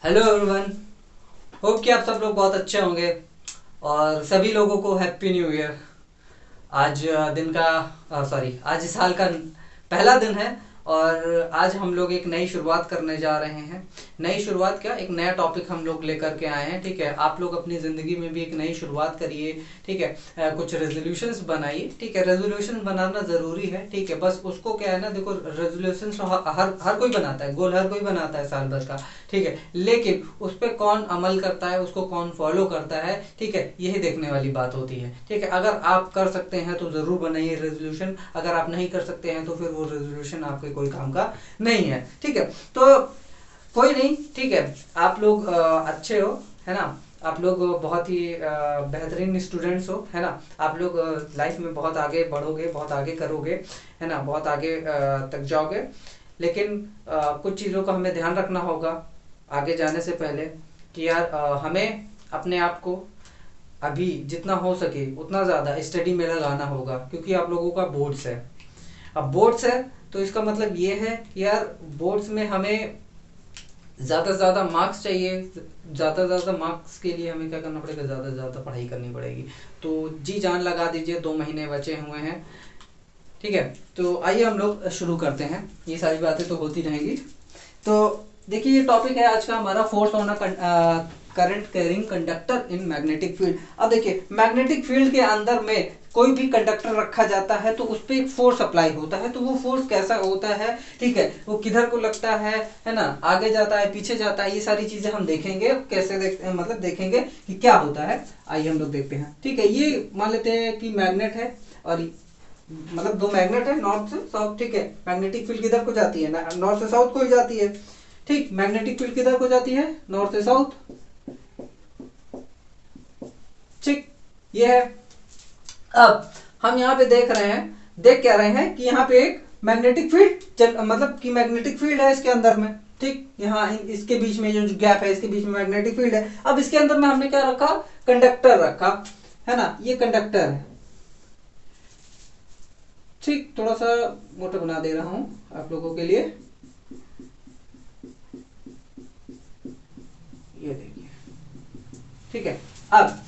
Hello everyone. Hope कि आप सब लोग बहुत अच्छे होंगे और सभी लोगों को हैप्पी न्यू ईयर। आज दिन का सॉरी आज इस साल का पहला दिन है और आज हम लोग एक नई शुरुआत करने जा रहे हैं। नई शुरुआत क्या, एक नया टॉपिक हम लोग लेकर के आए हैं। ठीक है, आप लोग अपनी ज़िंदगी में भी एक नई शुरुआत करिए। ठीक है, कुछ रेजोल्यूशंस बनाइए। ठीक है, रेजोल्यूशन बनाना ज़रूरी है। ठीक है, बस उसको क्या है ना, देखो रेजोल्यूशन हर हर कोई बनाता है, गोल हर कोई बनाता है साल भर का। ठीक है, लेकिन उस पर कौन अमल करता है, उसको कौन फॉलो करता है, ठीक है, यही देखने वाली बात होती है। ठीक है, अगर आप कर सकते हैं तो ज़रूर बनाइए रेजोल्यूशन, अगर आप नहीं कर सकते हैं तो फिर वो रेजोल्यूशन आपके कोई काम का नहीं है। ठीक है, तो कोई नहीं। ठीक है, आप लोग अच्छे हो, है ना। आप लोग बहुत ही बेहतरीन स्टूडेंट्स हो, है ना। आप लोग लाइफ में बहुत आगे बढ़ोगे, बहुत आगे करोगे, है ना, बहुत आगे तक जाओगे। लेकिन कुछ चीज़ों का हमें ध्यान रखना होगा आगे जाने से पहले कि यार हमें अपने आप को अभी जितना हो सके उतना ज़्यादा स्टडी में लगाना होगा, क्योंकि आप लोगों का बोर्ड्स है। अब बोर्ड्स है तो इसका मतलब ये है कि यार बोर्ड्स में हमें ज़्यादा से ज़्यादा मार्क्स चाहिए। ज़्यादा से ज़्यादा मार्क्स के लिए हमें क्या करना पड़ेगा, ज़्यादा से ज़्यादा पढ़ाई करनी पड़ेगी। तो जी जान लगा दीजिए, 2 महीने बचे हुए हैं। ठीक है, तो आइए हम लोग शुरू करते हैं। ये सारी बातें तो होती रहेंगी। तो देखिए, ये टॉपिक है आज का हमारा, force on current carrying conductor in magnetic field. अब देखिए, मैग्नेटिक फील्ड के अंदर में कोई भी कंडक्टर रखा जाता है तो उस पर एक फोर्स अप्लाई होता है। तो वो फोर्स कैसा होता है, ठीक है, वो किधर को लगता है ना, आगे जाता है, पीछे जाता है, ये सारी चीजें हम देखेंगे। कैसे मतलब देखेंगे कि क्या होता है। आइए हम लोग देखते हैं। ठीक है, ये मान लेते हैं कि मैग्नेट है और मतलब 2 मैग्नेट है, नॉर्थ से साउथ। ठीक है, मैग्नेटिक फील्ड किधर को जाती है ना, नॉर्थ से साउथ को ही जाती है। ठीक, मैग्नेटिक फील्ड किधर को जाती है, नॉर्थ से साउथ। ठीक, ये है। अब हम यहाँ पे देख रहे हैं, देख क्या रहे हैं कि यहाँ पे एक मैग्नेटिक फील्ड मतलब कि मैग्नेटिक फील्ड है इसके अंदर में। ठीक, यहाँ इसके बीच में जो गैप है, इसके बीच में मैग्नेटिक फील्ड है। अब इसके अंदर में हमने क्या रखा, कंडक्टर रखा, है ना, ये कंडक्टर है। ठीक, थोड़ा सा मोटा बना दे रहा हूं आप लोगों के लिए। ये देखिए, ठीक है। अब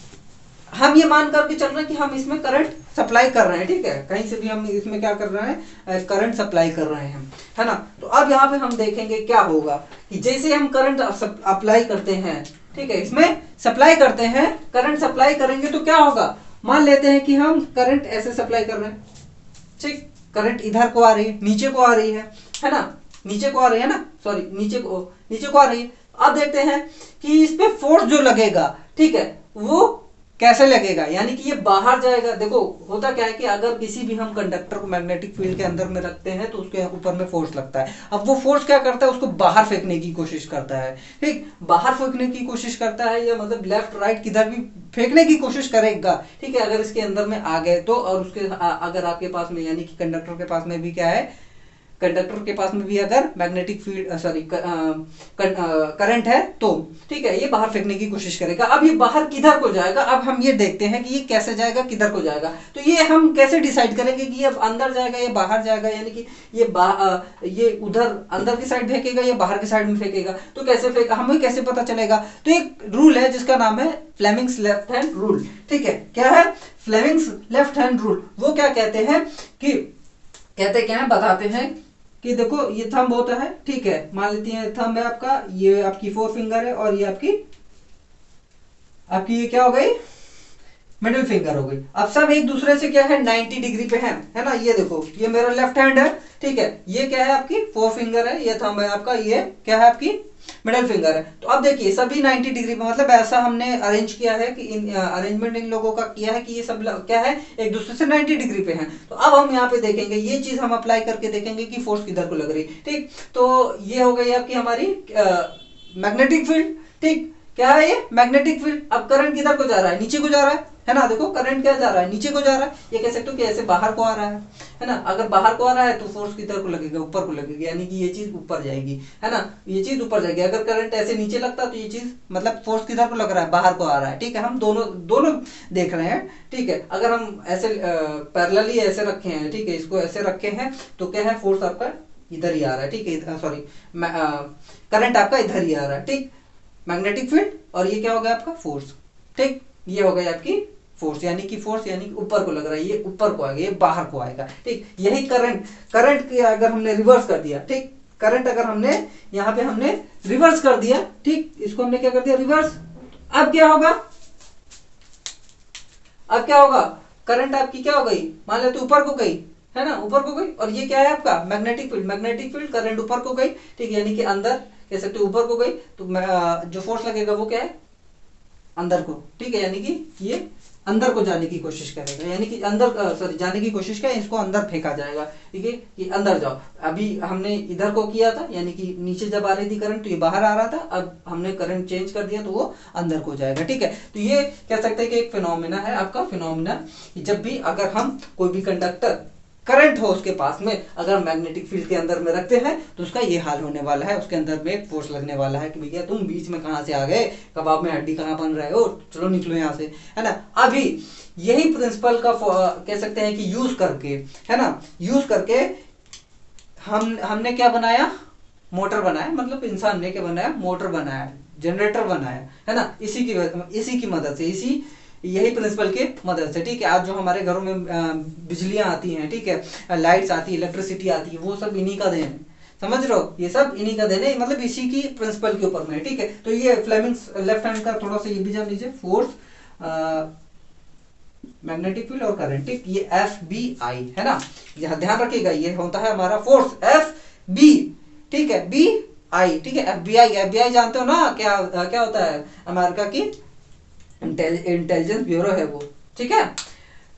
हम ये मान करके चल रहे हैं कि हम इसमें करंट सप्लाई कर रहे हैं। ठीक है, कहीं से भी हम इसमें क्या कर रहे हैं, करंट सप्लाई कर रहे हैं, है ना। तो अब यहाँ पे हम देखेंगे क्या होगा कि जैसे हम करंट अप्लाई करते हैं, ठीक है, इसमें सप्लाई करते हैं, करंट सप्लाई करेंगे तो क्या होगा। मान लेते हैं कि हम करंट ऐसे सप्लाई कर रहे हैं। ठीक, करंट इधर को आ रही है, नीचे को आ रही है ना, नीचे को आ रही है ना, सॉरी नीचे को आ रही है। अब देखते हैं कि इस पे फोर्स जो लगेगा, ठीक है, वो कैसे लगेगा, यानी कि ये बाहर जाएगा। देखो होता क्या है कि अगर किसी भी हम कंडक्टर को मैग्नेटिक फील्ड के अंदर में रखते हैं तो उसके ऊपर में फोर्स लगता है। अब वो फोर्स क्या करता है, उसको बाहर फेंकने की कोशिश करता है। ठीक, बाहर फेंकने की कोशिश करता है, या मतलब लेफ्ट राइट किधर भी फेंकने की कोशिश करेगा। ठीक है, अगर इसके अंदर में आ गए तो, और उसके अगर आपके पास में यानी कि कंडक्टर के पास में भी क्या है, कंडक्टर के पास में भी अगर मैग्नेटिक फील्ड सॉरी करंट है तो, ठीक है, ये बाहर फेंकने की कोशिश करेगा। अब ये बाहर किधर को जाएगा, अब हम ये देखते हैं कि ये कैसे जाएगा, किधर को जाएगा। तो ये हम कैसे डिसाइड करेंगे कि ये अंदर जाएगा या बाहर जाएगा, यानी कि ये उधर अंदर की साइड फेंकेगा या बाहर की साइड में फेंकेगा। तो कैसे फेंका, हमें कैसे पता चलेगा। तो एक रूल है जिसका नाम है फ्लेमिंग्स लेफ्ट हैंड रूल। ठीक है, क्या है फ्लेमिंग्स लेफ्ट हैंड रूल। वो क्या कहते हैं कि कहते क्या है, बताते हैं कि देखो ये थंब होता है। ठीक है, मान लेती है थंब है आपका, ये आपकी 4 फिंगर है और ये आपकी आपकी ये क्या हो गई, मिडिल फिंगर हो गई। अब सब एक दूसरे से क्या है, 90 डिग्री पे है ना। ये देखो, ये मेरा लेफ्ट हैंड है। ठीक है, ये क्या है आपकी 4 फिंगर है, ये थंब है आपका, ये क्या है आपकी मिडिल फिंगर है। तो अब देखिए सभी 90 डिग्री पे, मतलब ऐसा हमने अरेंज किया है कि अरेंजमेंट इन लोगों का किया है कि ये सब क्या है, एक दूसरे से 90 डिग्री पे हैं। तो अब हम यहाँ पे देखेंगे, ये चीज हम अप्लाई करके देखेंगे कि फोर्स किधर को लग रही। ठीक, तो ये हो गई आपकी हमारी मैग्नेटिक फील्ड। ठीक, क्या है ये मैग्नेटिक फील्ड। अब करंट किधर को जा रहा है, नीचे को जा रहा है ना। देखो करंट क्या जा रहा है, नीचे को जा रहा है। ये कह सकते हो कि ऐसे बाहर को आ रहा है ना। अगर बाहर को आ रहा है तो फोर्स किधर को लगेगा, ऊपर को लगेगा, यानी कि ये चीज ऊपर जाएगी, है ना, ये चीज ऊपर जाएगी। अगर करंट ऐसे नीचे लगता तो ये चीज मतलब फोर्स किधर को लग रहा है, बाहर को आ रहा है। ठीक है, हम दोनों दोनों देख रहे हैं। ठीक है, अगर हम ऐसे पैरेलली ऐसे रखे हैं, ठीक है, इसको ऐसे रखे हैं तो क्या है, फोर्स आपका इधर ही आ रहा है। ठीक है, सॉरी करंट आपका इधर ही आ रहा है। ठीक, मैग्नेटिक फील्ड, और ये क्या हो गया आपका फोर्स। ठीक, ये हो गई आपकी फोर्स, यानी कि फोर्स यानी कि ऊपर को लग रहा है, ये ऊपर को आएगा, ये बाहर को आएगा। ठीक, यही करंट, करंट की अगर हमने रिवर्स कर दिया, ठीक, करंट अगर हमने यहाँ पे हमने रिवर्स कर दिया, ठीक, इसको हमने क्या कर दिया रिवर्स, अब क्या होगा, अब क्या होगा, करंट आपकी क्या हो गई, मान लो तो ऊपर को गई, है ना, ऊपर को गई, और ये क्या है आपका magnetic field, magnetic field current ऊपर को गई, ठीक, यानी कि अंदर कह सकते हो ऊपर को गई, तो जो फोर्स लगेगा वो क्या है, अंदर को। ठीक है, यानी कि ये अंदर को जाने की कोशिश करेगा, यानी कि अंदर सॉरी जाने की कोशिश करें, इसको अंदर फेंका जाएगा। ठीक है, कि अंदर जाओ। अभी हमने इधर को किया था, यानी कि नीचे जब आ रही थी करंट तो ये बाहर आ रहा था, अब हमने करंट चेंज कर दिया तो वो अंदर को जाएगा। ठीक है, तो ये कह सकते हैं कि एक फिनोमिना है आपका, फिनोमिना, जब भी अगर हम कोई भी कंडक्टर करंट हो उसके पास में, अगर मैग्नेटिक फील्ड के अंदर में रखते हैं तो उसका ये हाल होने वाला है, उसके अंदर में एक फोर्स लगने वाला है कि भैया तुम बीच में कहां से आ गए, कबाब में हड्डी कहां बन रहे हो, चलो निकलो यहां से, है ना। अभी यही प्रिंसिपल का कह सकते हैं कि यूज करके, है ना, यूज करके हमने क्या बनाया, मोटर बनाया, मतलब इंसान ने क्या बनाया, मोटर बनाया, जनरेटर बनाया, है ना, इसी की मदद से, इसी यही प्रिंसिपल की मदद से। ठीक है, आज जो हमारे घरों में बिजलियां आती हैं, ठीक है, लाइट्स आती है, इलेक्ट्रिसिटी आती है, वो सब इन्हीं का देन है, समझ रहे हो, ये सब इन्हीं का देन है, मतलब इसी की प्रिंसिपल के ऊपर में है। ठीक है, तो ये फ्लेमिंग्स लेफ्ट हैंड का थोड़ा सा ये भी जान लीजिए, फोर्स, मैग्नेटिक फील्ड और करंट, ठीक, ये एफ बी आई है ना, यह ध्यान रखिएगा, ये होता है हमारा फोर्स एफ बी, ठीक है, बी आई, ठीक है, एफ बी आई जानते हो ना, क्या होता है, अमेरिका की इंटेलिजेंस ब्यूरो है वो। ठीक है,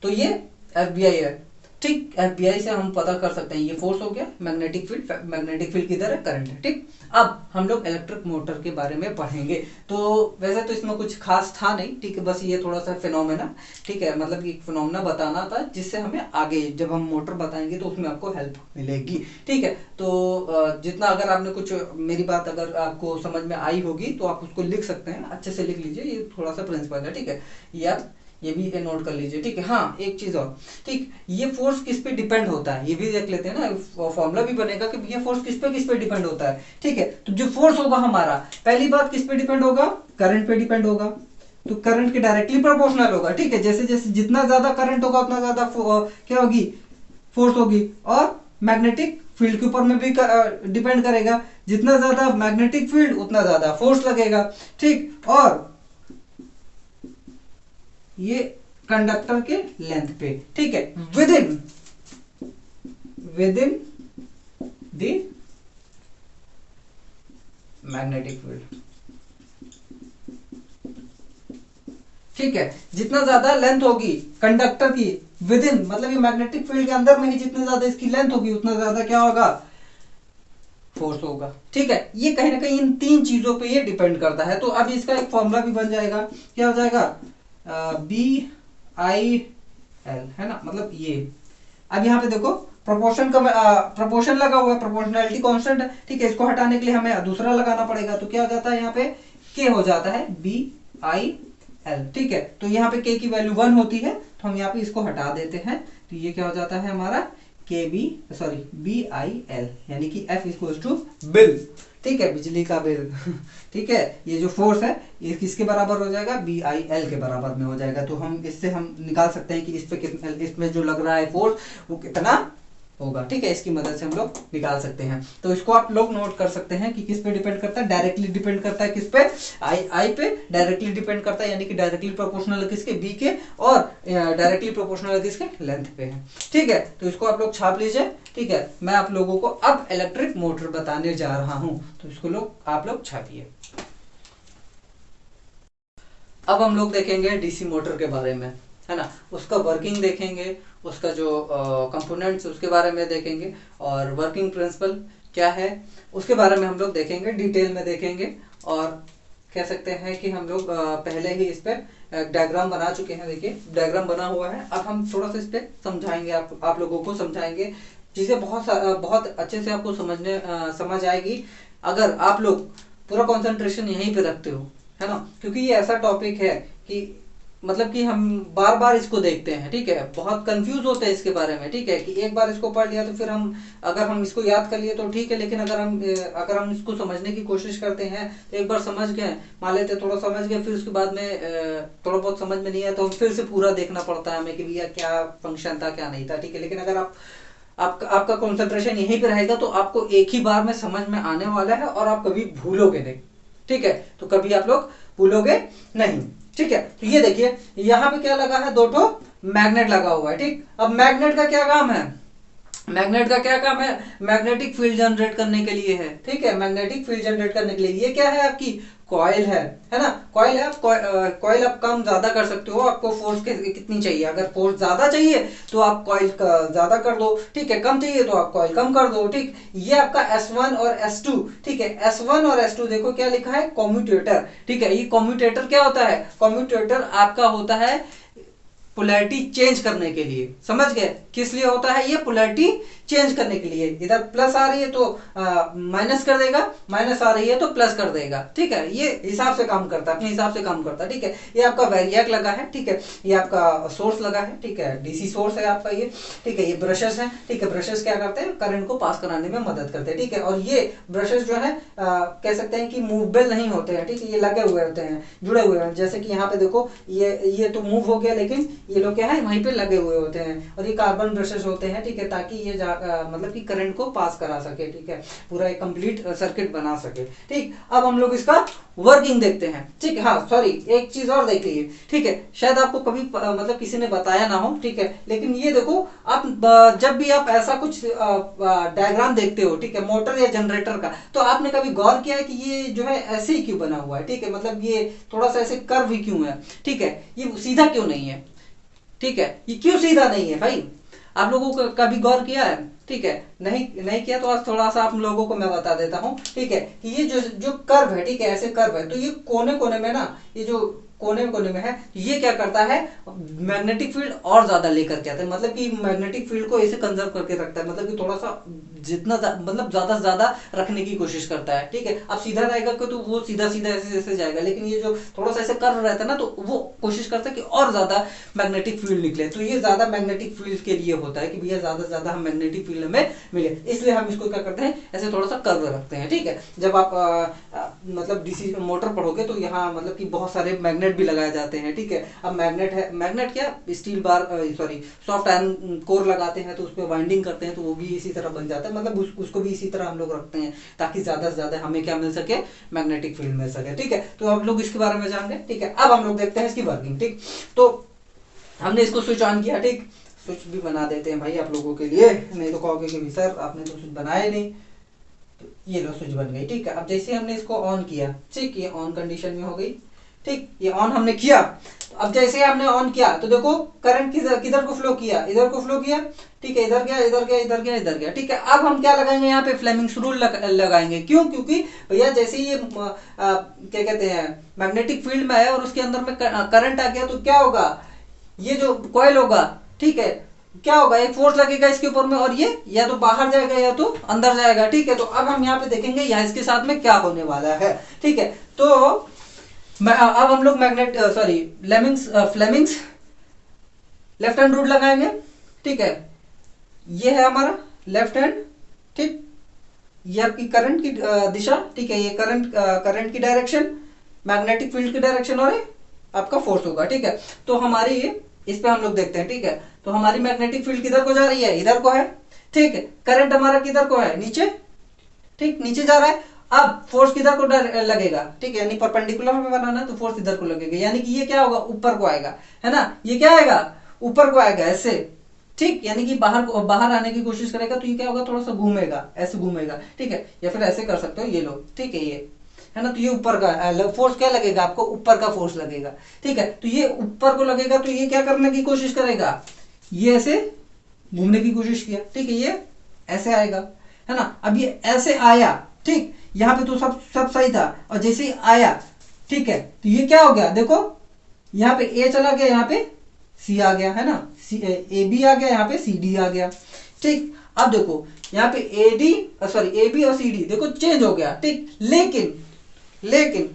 तो ये एफबीआई है। ठीक, एफबीआई से हम पता कर सकते हैं, ये फोर्स हो गया, मैग्नेटिक फील्ड, मैग्नेटिक फील्ड किधर है, करंट है। ठीक, अब हम लोग इलेक्ट्रिक मोटर के बारे में पढ़ेंगे। तो वैसे तो इसमें कुछ खास था नहीं, ठीक है, बस ये थोड़ा सा फिनोमेना, ठीक है, मतलब एक फिनोमेना बताना था, जिससे हमें आगे जब हम मोटर बताएंगे तो उसमें आपको हेल्प मिलेगी। ठीक है, तो जितना अगर आपने कुछ मेरी बात अगर आपको समझ में आई होगी तो आप उसको लिख सकते हैं, अच्छे से लिख लीजिए, ये थोड़ा सा प्रिंसिपल है। ठीक है, ये भी नोट कर लीजिए। ठीक है, हाँ एक चीज और, ठीक, ये फोर्स किस पे डिपेंड होता है ये भी देख लेते हैं ना, फॉर्मूला भी बनेगा कि ये फोर्स किस पे डिपेंड होता है। ठीक है, तो जो फोर्स होगा हमारा, पहली बात किस पे डिपेंड होगा, करंट पे डिपेंड होगा, तो करंट के डायरेक्टली प्रोपोर्शनल होगा। ठीक है, जैसे जैसे जितना ज्यादा करंट होगा उतना ज्यादा क्या होगी, फोर्स होगी, और मैग्नेटिक फील्ड के ऊपर में भी डिपेंड करेगा, जितना ज्यादा मैग्नेटिक फील्ड उतना ज्यादा फोर्स लगेगा। ठीक, और ये कंडक्टर के लेंथ पे, ठीक है, with in the magnetic field. ठीक है, जितना ज्यादा लेंथ होगी कंडक्टर की, विद इन मतलब ये मैग्नेटिक फील्ड के अंदर में ही जितनी ज्यादा इसकी लेंथ होगी उतना ज्यादा क्या होगा, फोर्स होगा। ठीक है, ये कहीं ना कहीं इन तीन चीजों पे ये डिपेंड करता है। तो अब इसका एक फॉर्मूला भी बन जाएगा, क्या हो जाएगा, बी आई एल, है ना, मतलब ये। अब यहाँ पे देखो प्रोपोर्शन का प्रोपोर्शन लगा हुआ है, प्रोपोर्शनैलिटी कांस्टेंट है। ठीक है, इसको हटाने के लिए हमें दूसरा लगाना पड़ेगा, तो क्या हो जाता है यहाँ पे, के हो जाता है बी आई एल। ठीक है, तो यहाँ पे के की वैल्यू 1 होती है, तो हम यहाँ पे इसको हटा देते हैं, तो ये क्या हो जाता है हमारा K B sorry B I L, यानी कि एफ इक्वल टू बिल। ठीक है, बिजली का बिल। ठीक है, ये जो फोर्स है ये किसके बराबर हो जाएगा, बी आई एल के बराबर में हो जाएगा। तो हम इससे हम निकाल सकते हैं कि इस पे कितना, इसमें जो लग रहा है फोर्स वो कितना होगा। ठीक है, इसकी मदद से हम लोग निकाल सकते हैं। तो इसको आप लोग नोट कर सकते हैं कि किस पे डिपेंड करता है, डायरेक्टली डिपेंड करता है किस पे, आई पे डायरेक्टली डिपेंड करता है, यानी कि डायरेक्टली प्रोपोर्शनल है किसके, बी के, और डायरेक्टली प्रोपोर्शनल है किसके, लेंथ पे है। ठीक है, तो इसको आप लोग छाप लीजिए। ठीक है, मैं आप लोगों को अब इलेक्ट्रिक मोटर बताने जा रहा हूं, तो इसको आप लोग छापिए। अब हम लोग देखेंगे डीसी मोटर के बारे में, है ना, उसका वर्किंग देखेंगे, उसका जो कंपोनेंट्स उसके बारे में देखेंगे, और वर्किंग प्रिंसिपल क्या है उसके बारे में हम लोग देखेंगे, डिटेल में देखेंगे। और कह सकते हैं कि हम लोग पहले ही इस पे डायग्राम बना चुके हैं, देखिए डायग्राम बना हुआ है। अब हम थोड़ा सा इस पे समझाएंगे, आप लोगों को समझाएंगे, चीजें बहुत अच्छे से आपको समझ आएगी अगर आप लोग पूरा कंसंट्रेशन यहीं पे रखते हो, है ना, क्योंकि ये ऐसा टॉपिक है कि मतलब कि हम बार बार इसको देखते हैं, ठीक है, बहुत कंफ्यूज होते हैं इसके बारे में, ठीक है, कि एक बार इसको पढ़ लिया तो फिर हम अगर हम इसको याद कर लिए तो ठीक है, लेकिन अगर हम इसको समझने की कोशिश करते हैं तो एक बार समझ गए, मान लेते थोड़ा समझ गए, फिर उसके बाद में थोड़ा बहुत समझ में नहीं आया तो फिर से पूरा देखना पड़ता है हमें कि भैया क्या फंक्शन था क्या नहीं था, ठीक है। लेकिन अगर आपका कंसंट्रेशन यहीं पे रहेगा तो आपको एक ही बार में समझ में आने वाला है और आप कभी भूलोगे नहीं, ठीक है, तो कभी आप लोग भूलोगे नहीं, ठीक है। तो ये देखिए यहाँ पे क्या लगा है, दो ठो मैग्नेट लगा हुआ है, ठीक। अब मैग्नेट का क्या काम है, मैग्नेट का क्या काम है, मैग्नेटिक फील्ड जनरेट करने के लिए है, ठीक है, मैग्नेटिक फील्ड जनरेट करने के लिए। ये क्या है, आपकी कॉइल है ना, कॉइल है। कॉइल आप कम ज्यादा कर सकते हो, आपको फोर्स कितनी चाहिए, अगर फोर्स ज्यादा चाहिए तो आप कॉइल ज्यादा कर दो, ठीक है, कम चाहिए तो आप कॉइल कम कर दो, ठीक। ये आपका S1 और S2, ठीक है, S1 और S2 देखो क्या लिखा है, कम्यूटेटर, ठीक है। ये कम्यूटेटर क्या होता है, कम्यूटेटर आपका होता है पोलैरिटी चेंज करने के लिए, समझ गए, किस लिए होता है ये, पोलैरिटी चेंज करने के लिए। इधर प्लस आ रही है तो माइनस कर देगा, माइनस आ रही है तो प्लस कर देगा, ठीक है। ये हिसाब से काम करता है, अपने हिसाब से काम करता है, ठीक है। ये आपका वैरिएक लगा है, ठीक है, ये आपका सोर्स लगा है, ठीक है, डीसी सोर्स है आपका ये, ठीक है। ये ब्रशेस है, ठीक है, ब्रशेस क्या करते हैं, करंट को पास कराने में मदद करते हैं, ठीक है। और ये ब्रशेस जो है कह सकते हैं कि मूवेबल नहीं होते हैं, ठीक है, ये लगे हुए होते हैं, जुड़े हुए हैं, जैसे कि यहाँ पे देखो ये तो मूव हो गया, लेकिन ये लोग क्या है वहीं पे लगे हुए होते हैं, और ये कार्बन ब्रशेस होते हैं, ठीक है, ताकि ये मतलब कि करंट को पास करा सके, ठीक है, पूरा एक कंप्लीट सर्किट बना सके, ठीक। अब हम लोग इसका वर्किंग देखते हैं, ठीक है। हाँ सॉरी, एक चीज और देख लीजिए, ठीक है, शायद आपको कभी मतलब किसी ने बताया ना हो, ठीक है, लेकिन ये देखो आप जब भी आप ऐसा कुछ डायग्राम देखते हो, ठीक है, मोटर या जनरेटर का, तो आपने कभी गौर किया है कि ये जो है ऐसे ही क्यों बना हुआ है, ठीक है, मतलब ये थोड़ा सा ऐसे कर्व ही क्यों है, ठीक है, ये सीधा क्यों नहीं है, ठीक है, ये क्यों सीधा नहीं है भाई, आप लोगों को कभी गौर किया है, ठीक है, नहीं नहीं किया तो आज थोड़ा सा आप लोगों को मैं बता देता हूं, ठीक है, कि ये जो जो कर्व है, ठीक है, ऐसे कर्व है, तो ये कोने कोने में ना, ये जो कोने कोने में है, ये क्या करता है, मैग्नेटिक फील्ड और ज्यादा लेकर के आता है, मतलब कि मैग्नेटिक फील्ड को ऐसे कंजर्व करके रखता है, मतलब कि थोड़ा सा जितना मतलब ज्यादा से ज्यादा रखने की कोशिश करता है, ठीक है। अब सीधा रहेगा तो वो सीधा सीधा ऐसे ऐसे जाएगा, लेकिन ये जो थोड़ा सा ऐसे कर्व रहता है ना, तो वो कोशिश करता है कि और ज्यादा मैग्नेटिक फील्ड निकले, तो ये ज्यादा मैग्नेटिक फील्ड के लिए होता है कि भैया ज्यादा से ज्यादा हम मैग्नेटिक फील्ड में मिले, इसलिए हम इसको क्या करते हैं, ऐसे थोड़ा सा कर्व रखते हैं, ठीक है। जब आप मतलब डीसी मोटर पढ़ोगे तो यहाँ मतलब कि बहुत सारे मैग्नेट भी लगाए जाते हैं, ठीक है। अब मैग्नेट है, मैग्नेट क्या, steel bar sorry soft iron core लगाते हैं तो उस पर बाइंडिंग करते हैं, तो वो भी इसी तरह बन जाता है, मतलब उसको भी इसी तरह हम लोग रखते हैं ताकि ज्यादा से ज्यादा हमें क्या मिल सके, मैग्नेटिक फील्ड मिल सके, ठीक है। तो आप लोग इसके बारे में जान गए, ठीक है। अब हम लोग देखते हैं इसकी वर्किंग, ठीक। तो हमने इसको स्विच ऑन किया, ठीक, स्विच भी बना देते हैं भाई आप लोगों के लिए, नहीं तो कहोगे कि सर आपने तो स्विच बनाया नहीं, तो ये लो स्विच बन गई, ठीक है। अब जैसे हमने इसको ऑन किया, ठीक, ये ऑन कंडीशन में हो गई, ठीक, ये ऑन हमने किया, तो अब जैसे हमने ऑन किया तो देखो करंट किधर को फ्लो किया, इधर को फ्लो किया, ठीक है, इधर गया इधर गया इधर गया इधर गया, ठीक है। अब हम क्या लगाएंगे यहाँ पे, फ्लेमिंग्स रूल लगाएंगे, क्यों, क्योंकि भैया जैसे ये क्या कहते हैं मैग्नेटिक फील्ड में है और उसके अंदर में करंट आ गया, तो क्या होगा, ये जो कॉइल होगा, ठीक है, क्या होगा, एक फोर्स लगेगा इसके ऊपर में, और ये या तो बाहर जाएगा या तो अंदर जाएगा, ठीक है। तो अब हम यहाँ पे देखेंगे यहाँ इसके साथ में क्या होने वाला है, ठीक है। तो अब हम लोग magnet sorry Fleming's left hand rule लगाएंगे, ठीक है, ये है हमारा लेफ्ट हैंड, ठीक, ये आपकी करंट की दिशा, ठीक है, ये करंट की डायरेक्शन, मैग्नेटिक फील्ड की डायरेक्शन, और ये आपका फोर्स होगा, ठीक है। तो हमारी इस पे हम लोग देखते हैं, ठीक है, तो हमारी मैग्नेटिक फील्ड किधर को जा रही है, इधर को है, ठीक है, करंट हमारा किधर को है, नीचे, ठीक, नीचे जा रहा है। अब फोर्स किधर को लगेगा, ठीक है, यानी परपेंडिकुलर में बनाना है तो फोर्स इधर को लगेगा, यानी कि ये क्या होगा, ऊपर को आएगा, है ना, ये क्या आएगा, ऊपर को आएगा ऐसे, ठीक, यानी कि बाहर आने की कोशिश करेगा तो ये क्या होगा, थोड़ा सा घूमेगा, ऐसे घूमेगा, ठीक है, या फिर ऐसे कर सकते हो, ये लो, ठीक है, ये है ना, तो ये ऊपर का फोर्स क्या लगेगा आपको, ऊपर का फोर्स लगेगा, ठीक है। तो ये ऊपर को लगेगा तो ये क्या करने की कोशिश करेगा, ये ऐसे घूमने की कोशिश किया, ठीक है, ये ऐसे आएगा, है ना। अब ये ऐसे आया, ठीक, यहाँ पे तो सब सही था, और जैसे ही आया, ठीक है, तो ये क्या हो गया, देखो यहाँ पे ए चला गया, यहाँ पे सी आ गया, है ना, ए बी आ गया, यहाँ पे सी डी आ गया, ठीक। अब देखो यहाँ पे ए बी और सी डी देखो चेंज हो गया, ठीक, लेकिन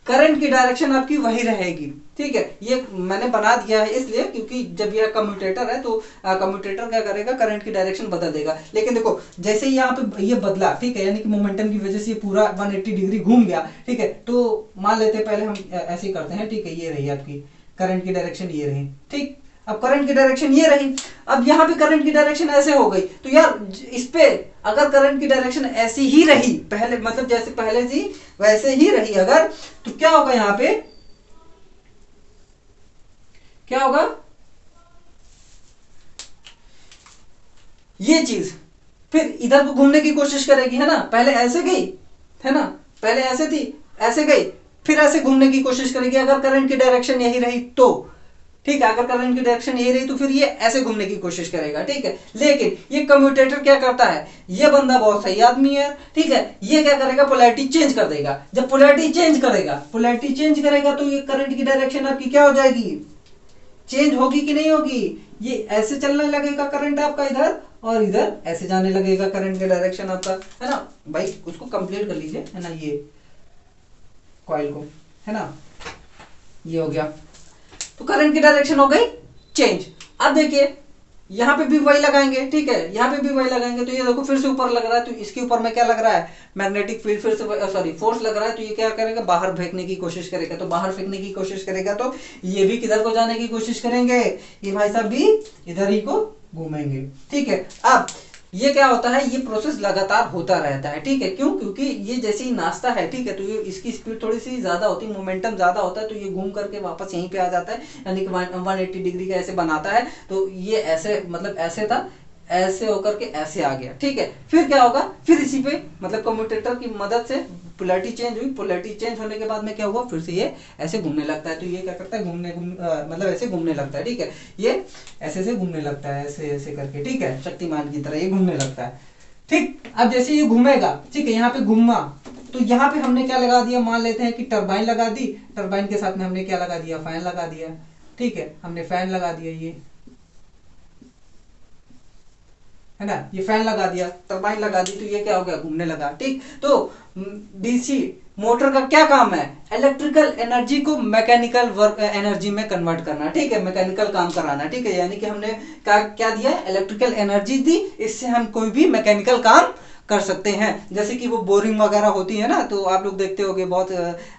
करंट की डायरेक्शन आपकी वही रहेगी। ठीक है, ये मैंने बना दिया है इसलिए क्योंकि जब यह कम्यूटेटर है तो कम्यूटेटर क्या करेगा, करंट की डायरेक्शन बदल देगा। लेकिन देखो जैसे ही यहाँ पे ये बदला, ठीक है, यानी कि मोमेंटम की वजह से ये पूरा 180 डिग्री घूम गया। ठीक है, तो मान लेते हैं पहले हम ऐसे ही करते हैं। ठीक है, ये रही आपकी करंट की डायरेक्शन, ये रही। ठीक, अब करंट की डायरेक्शन ये रही। अब यहाँ पे करंट की डायरेक्शन ऐसे हो गई, तो यार इस पे अगर करंट की डायरेक्शन ऐसी ही रही पहले, मतलब जैसे पहले थी वैसे ही रही अगर, तो क्या होगा, यहाँ पे क्या होगा, ये चीज फिर इधर को घूमने की कोशिश करेगी, है ना। पहले ऐसे गई, है ना, पहले ऐसे थी, ऐसे गई, फिर ऐसे घूमने की कोशिश करेगी अगर करंट की डायरेक्शन यही रही तो। ठीक है, अगर करंट की डायरेक्शन यही रही तो फिर ये ऐसे घूमने की कोशिश करेगा। ठीक है, लेकिन ये कम्यूटेटर क्या करता है, ये बंदा बहुत सही आदमी है। ठीक है, ये क्या करेगा, पोलैरिटी चेंज कर देगा। जब पोलैरिटी चेंज करेगा, पोलैरिटी चेंज करेगा तो ये करंट की डायरेक्शन आपकी क्या हो जाएगी, चेंज होगी कि नहीं होगी। ये ऐसे चलने लगेगा करंट आपका इधर, और इधर ऐसे जाने लगेगा करंट की डायरेक्शन आपका, है ना। भाई उसको कंप्लीट कर लीजिए, है ना, ये कॉइल को, है ना, ये हो गया। तो करंट की डायरेक्शन हो गई चेंज। अब देखिए यहाँ पे भी वही लगाएंगे। ठीक है, यहाँ पे भी वही लगाएंगे, तो ये देखो फिर से ऊपर लग रहा है, तो इसके ऊपर में क्या लग रहा है, मैग्नेटिक फील्ड, फिर से सॉरी फोर्स लग रहा है। तो ये क्या करेगा, बाहर फेंकने की कोशिश करेगा। तो बाहर फेंकने की कोशिश करेगा तो ये भी किधर को जाने की कोशिश करेंगे, ये भाई साहब भी इधर ही को घूमेंगे। ठीक है, अब ये क्या होता है, ये प्रोसेस लगातार होता रहता है। ठीक है, क्यों, क्योंकि ये जैसे ही नाचता है, ठीक है, तो ये इसकी स्पीड थोड़ी सी ज्यादा होती है, मोमेंटम ज्यादा होता है, तो ये घूम करके वापस यहीं पे आ जाता है, यानी कि 180 डिग्री का ऐसे बनाता है। तो ये ऐसे, मतलब ऐसे था, ऐसे होकर के ऐसे आ गया। ठीक है, फिर क्या होगा, फिर इसी पे मतलब कम्यूटेटर की मदद से पोलैरिटी चेंज हुई। पोलैरिटी चेंज होने के बाद में क्या हुआ, फिर से ये ऐसे घूमने लगता है। तो ये क्या करता है, मतलब ऐसे घूमने लगता है। ठीक है, ये ऐसे घूमने लगता है, ऐसे ऐसे करके। ठीक है, शक्तिमान की तरह ये घूमने लगता है। ठीक, अब जैसे ये घूमेगा, ठीक है, यहाँ पे घूमा, तो यहाँ पे हमने क्या लगा दिया, मान लेते हैं कि टरबाइन लगा दी। टरबाइन के साथ में हमने क्या लगा दिया, फैन लगा दिया। ठीक है, हमने फैन लगा दिया, ये है ना, ये फैन लगा दिया, टरबाइन लगा दी, तो ये क्या हो गया, घूमने लगा। ठीक, तो डीसी मोटर का क्या काम है, इलेक्ट्रिकल एनर्जी को मैकेनिकल वर्क एनर्जी में कन्वर्ट करना। ठीक है, मैकेनिकल काम कराना। ठीक है, यानी कि हमने क्या दिया, इलेक्ट्रिकल एनर्जी दी, इससे हम कोई भी मैकेनिकल काम कर सकते हैं। जैसे कि वो बोरिंग वगैरह होती है ना, तो आप लोग देखते होगे बहुत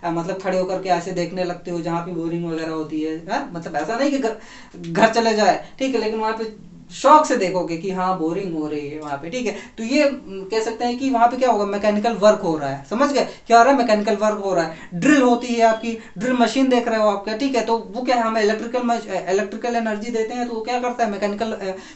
मतलब खड़े होकर के ऐसे देखने लगते हो जहाँ पे बोरिंग वगैरह होती है। मतलब ऐसा नहीं कि घर चले जाए, ठीक है, लेकिन वहाँ पे शौक से देखोगे कि हाँ बोरिंग हो रही है वहां पे। ठीक है, तो ये कह सकते हैं कि वहां पे क्या होगा, मैकेनिकल वर्क हो रहा है। समझ गए क्या हो रहा है, मैकेनिकल वर्क हो रहा है। ड्रिल होती है आपकी, ड्रिल मशीन देख रहे हो आपका। ठीक है, तो वो क्या है, हमें इलेक्ट्रिकल एनर्जी देते हैं, तो वो क्या करता है,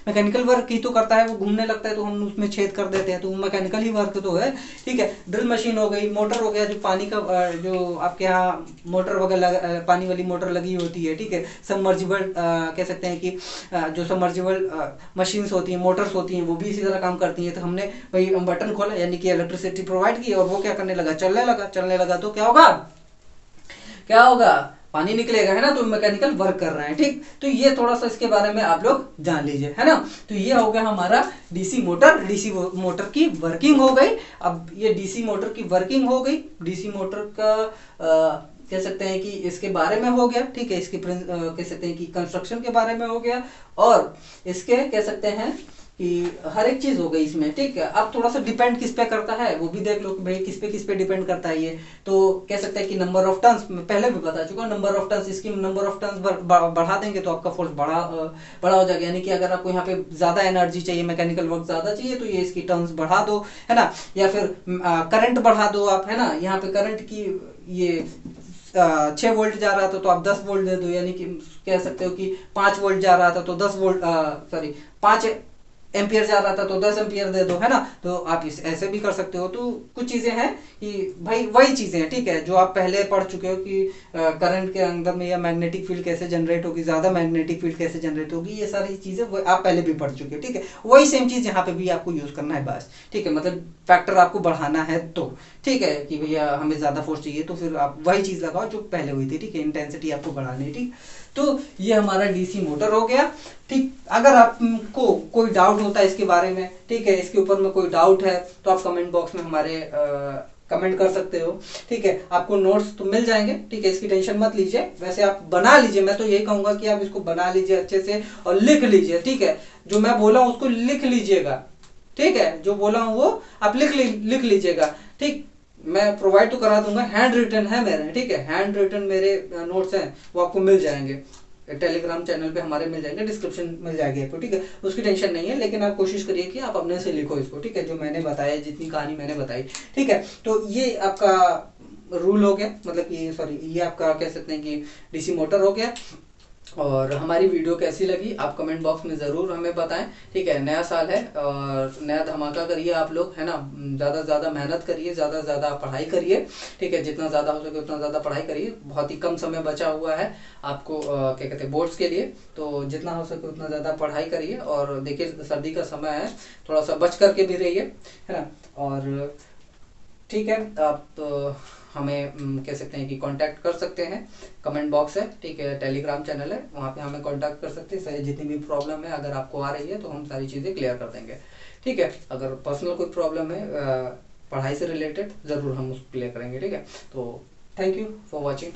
मैकेनिकल वर्क ही तो करता है। वो घूमने लगता है तो हम उसमें छेद कर देते हैं, तो वो मैकेनिकल ही वर्क तो है। ठीक है, ड्रिल मशीन हो गई, मोटर हो गया, जो पानी का जो आपके यहाँ मोटर वगैरह पानी वाली मोटर लगी होती है। ठीक है, सबमर्जिबल कह सकते हैं कि जो सबमर्जिबल मशीन्स होती हैं, मोटर्स होती हैं, वो भी इसी तरह काम करती हैं। तो हमने भाई बटन खोला, यानी कि इलेक्ट्रिसिटी प्रोवाइड की, और वो क्या करने लगा, चलने लगा तो क्या होगा, पानी निकलेगा, है ना। तो मैकेनिकल वर्क कर रहे हैं। ठीक, तो ये थोड़ा सा इसके बारे में आप लोग जान लीजिए, है ना। तो ये हो गया हमारा डीसी मोटर की वर्किंग हो गई। अब ये डीसी मोटर की वर्किंग हो गई, डीसी मोटर का कह सकते हैं कि इसके बारे में हो गया। ठीक है, इसके कह सकते हैं कि कंस्ट्रक्शन के बारे में हो गया, और इसके कह सकते हैं कि हर एक चीज हो गई इसमें। ठीक है, अब थोड़ा सा डिपेंड किस पे करता है वो भी देख लो कि भाई किस पे डिपेंड करता है ये। तो कह सकते हैं कि नंबर ऑफ टर्न्स, पहले भी बता चुका, नंबर ऑफ टर्न्स, इसकी नंबर ऑफ टर्न्स बढ़ा देंगे तो आपका फोर्स बड़ा हो जाएगा। यानी कि अगर आपको यहाँ पे ज्यादा एनर्जी चाहिए, मैकेनिकल वर्क ज्यादा चाहिए, तो ये इसकी टर्न्स बढ़ा दो, है ना। या फिर करंट बढ़ा दो आप, है ना। यहाँ पे करंट की ये 6 वोल्ट जा रहा था तो आप 10 वोल्ट दे दो, यानी कि कह सकते हो कि 5 वोल्ट जा रहा था तो 10 वोल्ट, सॉरी 5 एम्पियर जा रहा था तो 10 एम्पियर दे दो, है ना। तो आप इस ऐसे भी कर सकते हो। तो कुछ चीजें हैं कि भाई वही चीजें हैं, ठीक है, जो आप पहले पढ़ चुके हो कि करंट के अंदर में या मैग्नेटिक फील्ड कैसे जनरेट होगी, ज्यादा मैग्नेटिक फील्ड कैसे जनरेट होगी, ये सारी चीजें आप पहले भी पढ़ चुके हो। ठीक है, वही सेम चीज यहाँ पे भी आपको यूज करना है बस। ठीक है, मतलब फैक्टर आपको बढ़ाना है तो ठीक है कि भैया हमें ज्यादा फोर्स चाहिए, तो फिर आप वही चीज लगाओ जो पहले हुई थी। ठीक है, इंटेंसिटी आपको बढ़ानी है। ठीक, तो ये हमारा डीसी मोटर हो गया। ठीक, अगर आपको कोई डाउट होता है इसके बारे में, ठीक है, इसके ऊपर में कोई डाउट है तो आप कमेंट बॉक्स में हमारे कमेंट कर सकते हो। ठीक है, आपको नोट्स तो मिल जाएंगे। ठीक है, इसकी टेंशन मत लीजिए। वैसे आप बना लीजिए, मैं तो यही कहूंगा कि आप इसको बना लीजिए अच्छे से और लिख लीजिए। ठीक है, जो मैं बोला हूं उसको लिख लीजिएगा। ठीक है, जो बोला हूं वो आप लिख लीजिएगा। ठीक, मैं प्रोवाइड तो करा दूंगा, हैंड रिटन है मेरे। ठीक है, हैंड रिटन मेरे नोट्स हैं, वो आपको मिल जाएंगे। टेलीग्राम चैनल पे हमारे मिल जाएंगे, डिस्क्रिप्शन मिल जाएगी आपको। ठीक है, उसकी टेंशन नहीं है, लेकिन आप कोशिश करिए कि आप अपने से लिखो इसको। ठीक है, जो मैंने बताया, जितनी कहानी मैंने बताई। ठीक है, तो ये आपका रूल हो गया, मतलब कि सॉरी, ये आपका कह सकते हैं कि डीसी मोटर हो गया। और हमारी वीडियो कैसी लगी आप कमेंट बॉक्स में ज़रूर हमें बताएं। ठीक है, नया साल है और नया धमाका करिए आप लोग, है ना। ज़्यादा से ज़्यादा मेहनत करिए, ज़्यादा से ज़्यादा पढ़ाई करिए। ठीक है, जितना ज़्यादा हो सके उतना ज़्यादा पढ़ाई करिए। बहुत ही कम समय बचा हुआ है आपको क्या कहते हैं बोर्ड्स के लिए, तो जितना हो सके उतना ज़्यादा पढ़ाई करिए। और देखिए सर्दी का समय है, थोड़ा सा बच करके भी रहिए, है ना। और ठीक है, आप हमें कह सकते हैं कि कांटेक्ट कर सकते हैं। कमेंट बॉक्स है, ठीक है, टेलीग्राम चैनल है, वहाँ पे हमें कांटेक्ट कर सकते हैं। सारी जितनी भी प्रॉब्लम है अगर आपको आ रही है तो हम सारी चीज़ें क्लियर कर देंगे। ठीक है, अगर पर्सनल कोई प्रॉब्लम है पढ़ाई से रिलेटेड, ज़रूर हम उसको क्लियर करेंगे। ठीक है, तो थैंक यू फॉर वॉचिंग।